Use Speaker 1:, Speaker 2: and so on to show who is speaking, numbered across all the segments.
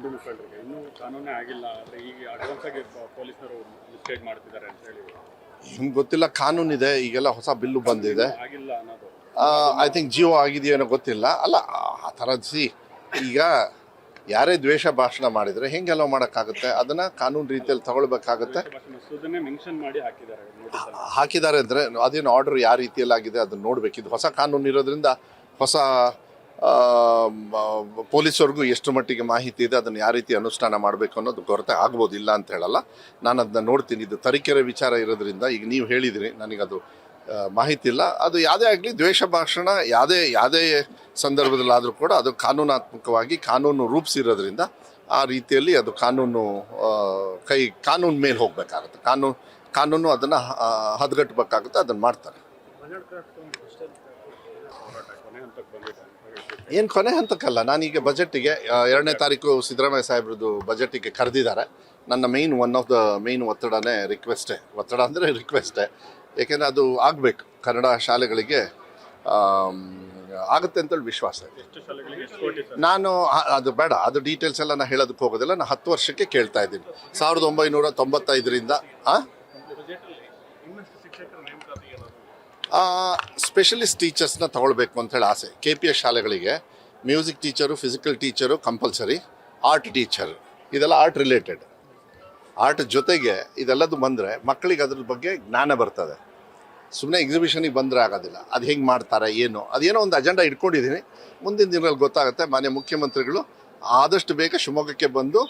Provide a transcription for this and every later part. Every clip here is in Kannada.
Speaker 1: ಹಿಂದೂ ಮುಖಂಡರಿಗೆ ಇನ್ನೂ ಕಾನೂನೇ ಆಗಿಲ್ಲ, ಆದರೆ ಈಗ ಅಡ್ವಾನ್ಸ್ ಆಗಿ ಪೊಲೀಸರು ಮಿಸ್ಗೈಡ್ ಮಾಡ್ತಿದ್ದಾರೆ ಅಂತ ಹೇಳಿ
Speaker 2: ನಿಮ್ಗೆ ಗೊತ್ತಿಲ್ಲ, ಕಾನೂನಿದೆ, ಈಗೆಲ್ಲ ಹೊಸ ಬಿಲ್ಲು ಬಂದಿದೆ.
Speaker 1: ಆಗಿಲ್ಲ ಅನ್ನೋದು
Speaker 2: ಐ ಥಿಂಕ್ ಜಿಯೋ ಆಗಿದೆಯೇನೋ ಗೊತ್ತಿಲ್ಲ. ಅಲ್ಲ ಆ ಥರ ಈಗ ಯಾರೇ ದ್ವೇಷ ಭಾಷಣ ಮಾಡಿದರೆ ಹೆಂಗೆಲ್ಲ ಮಾಡೋಕ್ಕಾಗುತ್ತೆ? ಅದನ್ನು ಕಾನೂನು ರೀತಿಯಲ್ಲಿ ತಗೊಳ್ಬೇಕಾಗತ್ತೆ.
Speaker 1: ಮಸೂದನ್ನೇ ಮೆನ್ಷನ್ ಮಾಡಿ ಹಾಕಿದ್ದಾರೆ
Speaker 2: ಹಾಕಿದ್ದಾರೆ ಅಂದರೆ ಅದೇನು ಆರ್ಡರ್ ಯಾವ ರೀತಿಯಲ್ಲಿ ಆಗಿದೆ ಅದನ್ನು ನೋಡಬೇಕು. ಇದು ಹೊಸ ಕಾನೂನು ಇರೋದ್ರಿಂದ ಹೊಸ ಪೊಲೀಸವ್ರಿಗೂ ಎಷ್ಟು ಮಟ್ಟಿಗೆ ಮಾಹಿತಿ ಇದೆ, ಅದನ್ನು ಯಾವ ರೀತಿ ಅನುಷ್ಠಾನ ಮಾಡಬೇಕು ಅನ್ನೋದು ಕೊರತೆ ಆಗ್ಬೋದು, ಇಲ್ಲ ಅಂತ ಹೇಳಲ್ಲ. ನಾನು ಅದನ್ನ ನೋಡ್ತೀನಿ. ಇದು ತರೀಕೆರೆ ವಿಚಾರ ಇರೋದ್ರಿಂದ ಈಗ ನೀವು ಹೇಳಿದಿರಿ, ನನಗದು ಮಾಹಿತಿ ಇಲ್ಲ. ಅದು ಯಾವುದೇ ಆಗಲಿ ದ್ವೇಷ ಭಾಷಣ ಯಾವುದೇ ಸಂದರ್ಭದಲ್ಲಾದರೂ ಕೂಡ ಅದು ಕಾನೂನಾತ್ಮಕವಾಗಿ ಕಾನೂನು ರೂಪಿಸಿರೋದ್ರಿಂದ ಆ ರೀತಿಯಲ್ಲಿ ಅದು ಕಾನೂನು ಮೇಲೆ ಹೋಗಬೇಕಾಗುತ್ತೆ. ಕಾನೂನು ಅದನ್ನು ಹದಗೆಟ್ಟಬೇಕಾಗುತ್ತೆ, ಅದನ್ನು ಮಾಡ್ತಾರೆ. ಏನು ಕೊನೆ ಹಂತಕ್ಕಲ್ಲ, ನಾನೀಗ ಬಜೆಟ್ಟಿಗೆ 2ನೇ ತಾರೀಕು ಸಿದ್ದರಾಮಯ್ಯ ಸಾಹೇಬ್ರದ್ದು ಬಜೆಟಿಗೆ ಕರೆದಿದ್ದಾರೆ. ನನ್ನ ಒನ್ ಆಫ್ ದ ಮೇನ್ ಒತ್ತಡನೇ ಒತ್ತಡ ಅಂದರೆ ರಿಕ್ವೆಸ್ಟೇ. ಏಕೆಂದರೆ ಅದು ಆಗಬೇಕು, ಕನ್ನಡ ಶಾಲೆಗಳಿಗೆ ಆಗುತ್ತೆ ಅಂತೇಳಿ ವಿಶ್ವಾಸ ಇದೆ. ನಾನು ಅದು ಬೇಡ, ಅದು ಡೀಟೇಲ್ಸ್ ಎಲ್ಲ ನಾನು ಹೇಳೋದಕ್ಕೆ ಹೋಗೋದಿಲ್ಲ. ನಾನು 10 ವರ್ಷಕ್ಕೆ ಕೇಳ್ತಾ ಇದ್ದೀನಿ. 1995ರಿಂದ ಸ್ಪೆಷಲಿಸ್ಟ್ ಟೀಚರ್ಸ್ನ ತಗೊಳ್ಬೇಕು ಅಂತೇಳಿ ಆಸೆ. KPS ಶಾಲೆಗಳಿಗೆ music teacher, physical teacher compulsory, art teacher, ಇದೆಲ್ಲ ಆರ್ಟ್ ರಿಲೇಟೆಡ್. ಆರ್ಟ್ ಜೊತೆಗೆ ಇದೆಲ್ಲದು ಬಂದರೆ ಮಕ್ಕಳಿಗೆ ಅದ್ರ ಬಗ್ಗೆ ಜ್ಞಾನ ಬರ್ತದೆ. ಸುಮ್ಮನೆ ಎಕ್ಸಿಬಿಷನಿಗೆ ಬಂದರೆ ಆಗೋದಿಲ್ಲ. ಅದು ಹೆಂಗೆ ಮಾಡ್ತಾರೆ ಏನು, ಅದೇನೋ ಒಂದು ಅಜೆಂಡಾ ಇಟ್ಕೊಂಡಿದ್ದೀನಿ. ಮುಂದಿನ ದಿನಗಳಲ್ಲಿ ಗೊತ್ತಾಗುತ್ತೆ. ಮಾನ್ಯ ಮುಖ್ಯಮಂತ್ರಿಗಳು ಆದಷ್ಟು ಬೇಗ ಶಿವಮೊಗ್ಗಕ್ಕೆ ಬಂದು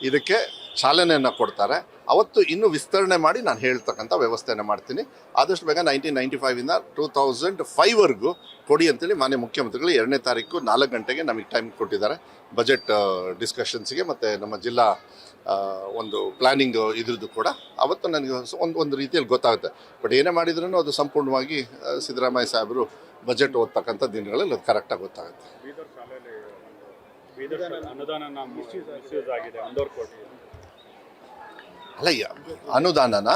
Speaker 2: ಇದಕ್ಕೆ ಚಾಲನೆಯನ್ನು ಕೊಡ್ತಾರೆ. ಅವತ್ತು ಇನ್ನೂ ವಿಸ್ತರಣೆ ಮಾಡಿ ನಾನು ಹೇಳ್ತಕ್ಕಂಥ ವ್ಯವಸ್ಥೆಯನ್ನು ಮಾಡ್ತೀನಿ. ಆದಷ್ಟು ಬೇಗ 1995ಇಂದ 2005ವರೆಗೂ ಕೊಡಿ ಅಂತೇಳಿ ಮಾನ್ಯ ಮುಖ್ಯಮಂತ್ರಿಗಳು 2ನೇ ತಾರೀಕು 4 ಗಂಟೆಗೆ ನಮಗೆ ಟೈಮ್ ಕೊಟ್ಟಿದ್ದಾರೆ ಬಜೆಟ್ ಡಿಸ್ಕಷನ್ಸ್ಗೆ. ಮತ್ತು ನಮ್ಮ ಜಿಲ್ಲಾ ಒಂದು ಪ್ಲ್ಯಾನಿಂಗ್ ಇದ್ರದ್ದು ಕೂಡ ಅವತ್ತು ನನಗೆ ಒಂದು ರೀತಿಯಲ್ಲಿ ಗೊತ್ತಾಗುತ್ತೆ. ಬಟ್ ಏನೇ ಮಾಡಿದ್ರೂ ಅದು ಸಂಪೂರ್ಣವಾಗಿ ಸಿದ್ದರಾಮಯ್ಯ ಸಾಹೇಬರು ಬಜೆಟ್ ಓದ್ತಕ್ಕಂಥ ದಿನಗಳಲ್ಲಿ ಅದು ಕರೆಕ್ಟಾಗಿ ಗೊತ್ತಾಗುತ್ತೆ. ಅಲ್ಲ, ಅನುದಾನನ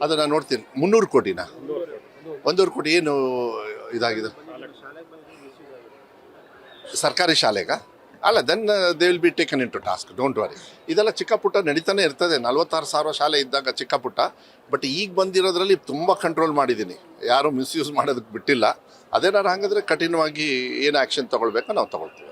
Speaker 2: ಅದು ನಾನು ನೋಡ್ತೀನಿ. 300 ಕೋಟಿನ 1.5 ಕೋಟಿ ಏನು ಇದಾಗಿದೆ ಸರ್ಕಾರಿ ಶಾಲೆಗ? ಅಲ್ಲ, then they will be taken in to task, don't worry. ಇದೆಲ್ಲ ಚಿಕ್ಕ ಪುಟ್ಟ ನಡೀತಾನೆ ಇರ್ತದೆ. 46,000 ಶಾಲೆ ಇದ್ದಾಗ ಚಿಕ್ಕ ಪುಟ್ಟ. ಬಟ್ ಈಗ ಬಂದಿರೋದ್ರಲ್ಲಿ ತುಂಬ ಕಂಟ್ರೋಲ್ ಮಾಡಿದ್ದೀನಿ, ಯಾರು ಮಿಸ್ಯೂಸ್ ಮಾಡೋದಕ್ಕೆ ಬಿಟ್ಟಿಲ್ಲ. ಅದೇನಾರು ಹಾಗಾದರೆ ಕಠಿಣವಾಗಿ ಏನು ಆ್ಯಕ್ಷನ್ ತೊಗೊಳ್ಬೇಕೋ ನಾವು ತೊಗೊಳ್ತೀವಿ.